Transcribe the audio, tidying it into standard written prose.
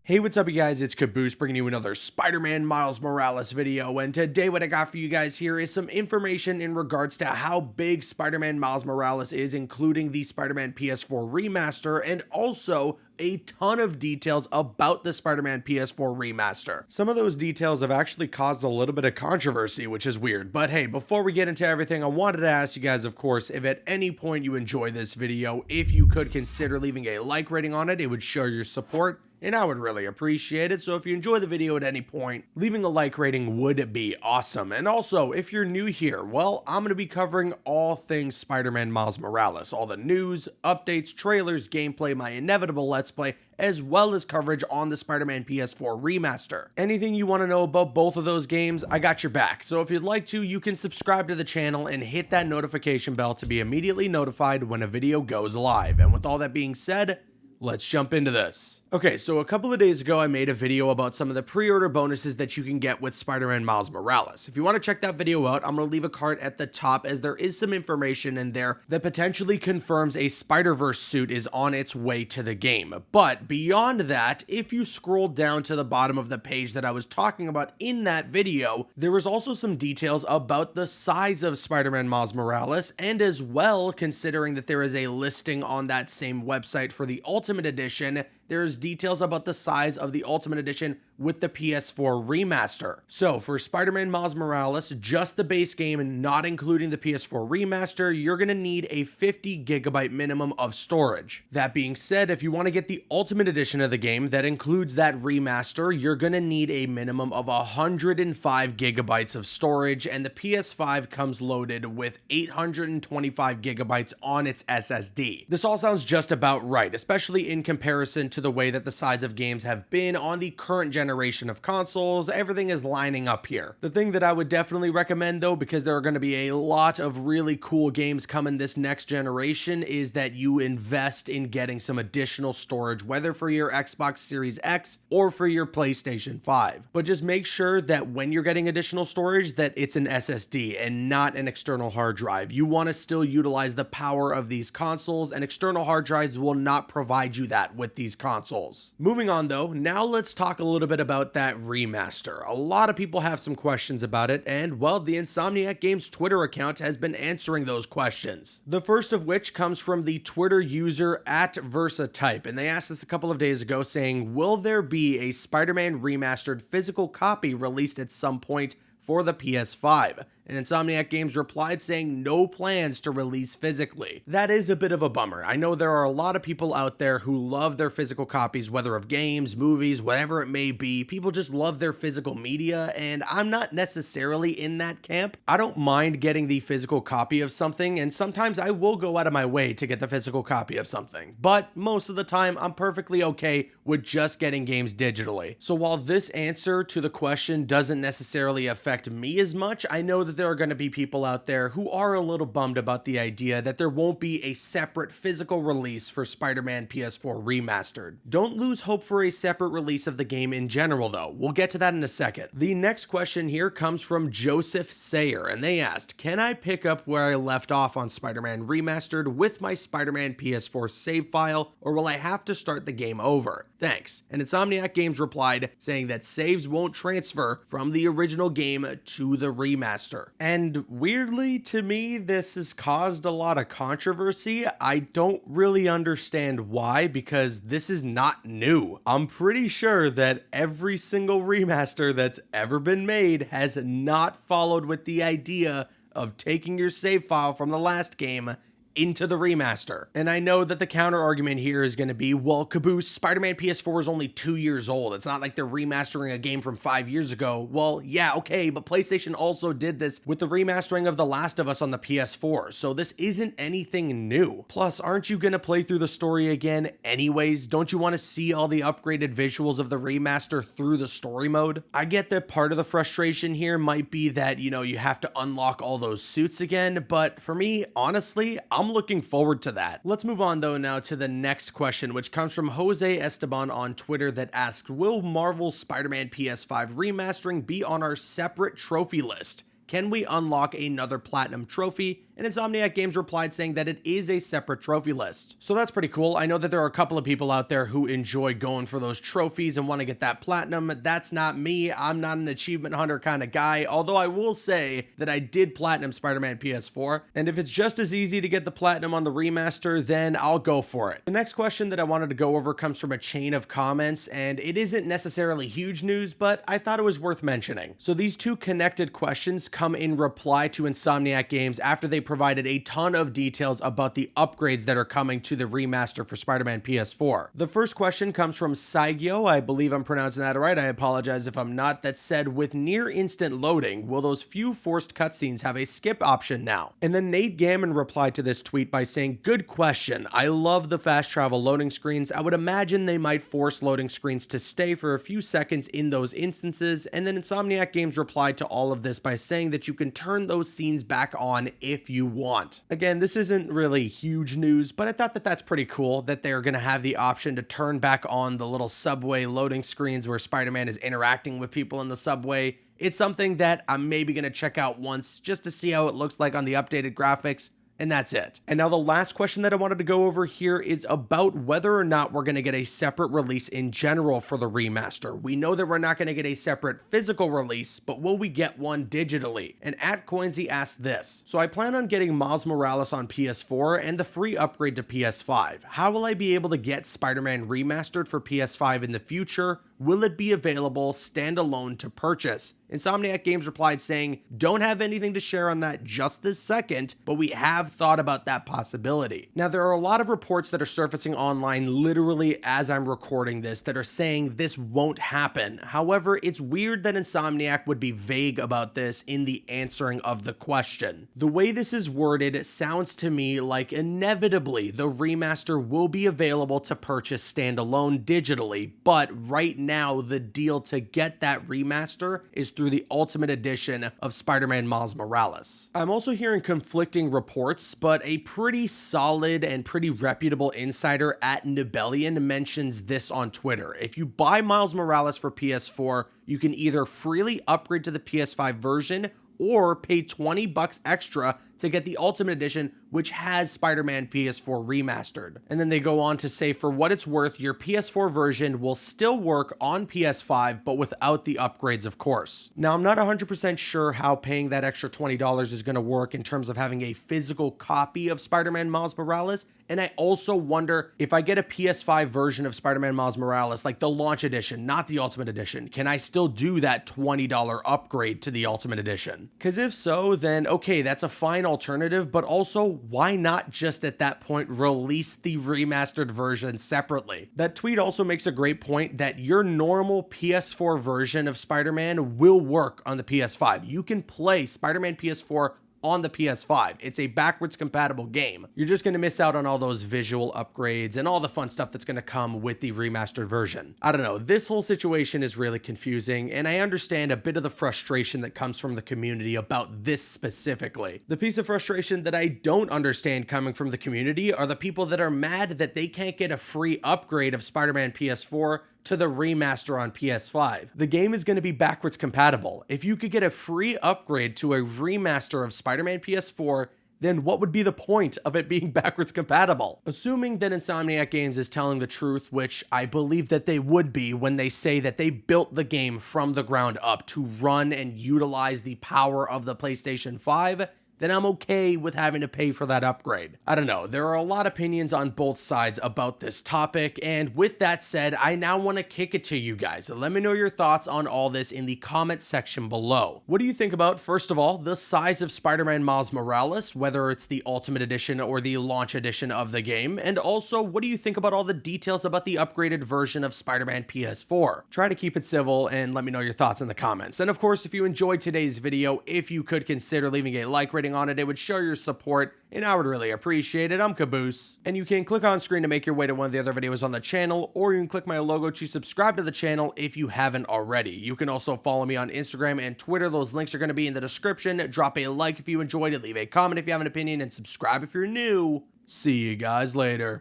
Hey, what's up you guys, it's Caboose bringing you another Spider-Man Miles Morales video, and today what I got for you guys here is some information in regards to how big Spider-Man Miles Morales is, including the Spider-Man PS4 Remaster, and also a ton of details about the Spider-Man PS4 Remaster. Some of those details have actually caused a little bit of controversy, which is weird, but hey, before we get into everything, I wanted to ask you guys, of course, if at any point you enjoy this video, if you could consider leaving a like rating on it. It would show your support, and I would really appreciate it. So if you enjoy the video at any point, leaving a like rating would be awesome. And also, if you're new here, well, I'm going to be covering all things Spider-Man Miles Morales, all the news, updates, trailers, gameplay, my inevitable Let's Play, as well as coverage on the Spider-Man PS4 Remaster. Anything you want to know about both of those games, I got your back. So if you'd like to, you can subscribe to the channel and hit that notification bell to be immediately notified when a video goes live. And with all that being said, let's jump into this. Okay, so a couple of days ago, I made a video about some of the pre-order bonuses that you can get with Spider-Man Miles Morales. If you want to check that video out, I'm going to leave a card at the top, as there is some information in there that potentially confirms a Spider-Verse suit is on its way to the game. But beyond that, if you scroll down to the bottom of the page that I was talking about in that video, there was also some details about the size of Spider-Man Miles Morales, and as well, considering that there is a listing on that same website for the Ultimate Edition, there's details about the size of the Ultimate Edition with the PS4 Remaster. So for Spider-Man Miles Morales, just the base game and not including the PS4 Remaster, you're going to need a 50 gigabyte minimum of storage. That being said, if you want to get the Ultimate Edition of the game that includes that remaster, you're going to need a minimum of 105 gigabytes of storage, and the PS5 comes loaded with 825 gigabytes on its SSD. This all sounds just about right, especially in comparison to the way that the size of games have been on the current generation of consoles. Everything is lining up here. The thing that I would definitely recommend though, because there are going to be a lot of really cool games coming this next generation, is that you invest in getting some additional storage, whether for your Xbox Series X or for your PlayStation 5. But just make sure that when you're getting additional storage, that it's an SSD and not an external hard drive. You want to still utilize the power of these consoles, and external hard drives will not provide you that with these consoles. Moving on though, now let's talk a little bit about that remaster. A lot of people have some questions about it, and well, the Insomniac Games Twitter account has been answering those questions. The first of which comes from the Twitter user @Versatype, and they asked us a couple of days ago saying, will there be a Spider-Man remastered physical copy released at some point for the PS5? And Insomniac Games replied saying no plans to release physically. That is a bit of a bummer. I know there are a lot of people out there who love their physical copies, whether of games, movies, whatever it may be. People just love their physical media, and I'm not necessarily in that camp. I don't mind getting the physical copy of something, and sometimes I will go out of my way to get the physical copy of something. But most of the time, I'm perfectly okay with just getting games digitally. So while this answer to the question doesn't necessarily affect me as much, I know that there are going to be people out there who are a little bummed about the idea that there won't be a separate physical release for Spider-Man PS4 Remastered. Don't lose hope for a separate release of the game in general though. We'll get to that in a second. The next question here comes from Joseph Sayer, and they asked, can I pick up where I left off on Spider-Man Remastered with my Spider-Man PS4 save file, or will I have to start the game over? Thanks. And Insomniac Games replied saying that saves won't transfer from the original game to the remaster. And weirdly to me, this has caused a lot of controversy. I don't really understand why, because this is not new. I'm pretty sure that every single remaster that's ever been made has not followed with the idea of taking your save file from the last game into the remaster. And I know that the counter argument here is going to be, well, Caboose, Spider-Man PS4 is only 2 years old. It's not like they're remastering a game from 5 years ago. Well, yeah, okay, but PlayStation also did this with the remastering of The Last of Us on the PS4, so this isn't anything new. Plus, aren't you going to play through the story again anyways? Don't you want to see all the upgraded visuals of the remaster through the story mode? I get that part of the frustration here might be that, you have to unlock all those suits again, but for me, honestly, I'm looking forward to that. Let's move on though now to the next question, which comes from Jose Esteban on Twitter, that asked, will Marvel's Spider-Man PS5 remastering be on our separate trophy list? Can we unlock another platinum trophy and Insomniac Games replied saying that it is a separate trophy list. So that's pretty cool. I know that there are a couple of people out there who enjoy going for those trophies and want to get that platinum. That's not me. I'm not an achievement hunter kind of guy, although I will say that I did platinum Spider-Man PS4, and if it's just as easy to get the platinum on the remaster, then I'll go for it. The next question that I wanted to go over comes from a chain of comments, and it isn't necessarily huge news, but I thought it was worth mentioning. So these two connected questions come in reply to Insomniac Games after they provided a ton of details about the upgrades that are coming to the remaster for Spider-Man PS4. The first question comes from Saigyo, I believe I'm pronouncing that right, I apologize if I'm not, that said, with near instant loading, will those few forced cutscenes have a skip option now? And then Nate Gammon replied to this tweet by saying, good question, I love the fast travel loading screens. I would imagine they might force loading screens to stay for a few seconds in those instances, and then Insomniac Games replied to all of this by saying that you can turn those scenes back on if you want. Again, this isn't really huge news, but I thought that that's pretty cool that they're going to have the option to turn back on the little subway loading screens where Spider-Man is interacting with people in the subway. It's something that I'm maybe going to check out once just to see how it looks like on the updated graphics. And that's it. And now the last question that I wanted to go over here is about whether or not we're going to get a separate release in general for the remaster. We know that we're not going to get a separate physical release, but will we get one digitally? And @Coinsy asked this. So I plan on getting Miles Morales on PS4 and the free upgrade to PS5. How will I be able to get Spider-Man Remastered for PS5 in the future? Will it be available standalone to purchase? Insomniac Games replied saying, don't have anything to share on that just this second, but we have thought about that possibility. Now, there are a lot of reports that are surfacing online literally as I'm recording this that are saying this won't happen. However, it's weird that Insomniac would be vague about this in the answering of the question. The way this is worded sounds to me like inevitably the remaster will be available to purchase standalone digitally, but right now the deal to get that remaster is through the Ultimate Edition of Spider-Man Miles Morales. I'm also hearing conflicting reports, but a pretty solid and pretty reputable insider @Nibellion mentions this on Twitter. If you buy Miles Morales for PS4, you can either freely upgrade to the PS5 version or pay $20 extra to get the Ultimate Edition, which has Spider-Man PS4 Remastered. And then they go on to say, for what it's worth, your PS4 version will still work on PS5, but without the upgrades, of course. Now, I'm not 100% sure how paying that extra $20 is going to work in terms of having a physical copy of Spider-Man Miles Morales, and I also wonder if I get a PS5 version of Spider-Man Miles Morales, like the launch edition, not the Ultimate Edition, can I still do that $20 upgrade to the Ultimate Edition? Because if so, then okay, that's a fine alternative, but also why not just at that point release the remastered version separately? That tweet also makes a great point that your normal PS4 version of Spider-Man will work on the PS5. You can play Spider-Man PS4 on the PS5. It's a backwards compatible game. You're just going to miss out on all those visual upgrades and all the fun stuff that's going to come with the remastered version. I don't know, this whole situation is really confusing, and I understand a bit of the frustration that comes from the community about this specifically. The piece of frustration that I don't understand coming from the community are the people that are mad that they can't get a free upgrade of Spider-Man PS4 to the remaster on PS5. The game is going to be backwards compatible. If you could get a free upgrade to a remaster of Spider-Man PS4, then what would be the point of it being backwards compatible? Assuming that Insomniac Games is telling the truth, which I believe that they would be when they say that they built the game from the ground up to run and utilize the power of the PlayStation 5, then I'm okay with having to pay for that upgrade. I don't know, there are a lot of opinions on both sides about this topic, and with that said, I now want to kick it to you guys. Let me know your thoughts on all this in the comment section below. What do you think about, first of all, the size of Spider-Man Miles Morales, whether it's the Ultimate Edition or the launch edition of the game, and also, what do you think about all the details about the upgraded version of Spider-Man PS4? Try to keep it civil and let me know your thoughts in the comments. And of course, if you enjoyed today's video, if you could consider leaving a like rating on it, it would show your support and I would really appreciate it. I'm Caboose, and you can click on screen to make your way to one of the other videos on the channel, or you can click my logo to subscribe to the channel if you haven't already. You can also follow me on Instagram and Twitter. Those links are going to be in the description. Drop a like if you enjoyed it, leave a comment if you have an opinion, and subscribe if you're new. See you guys later.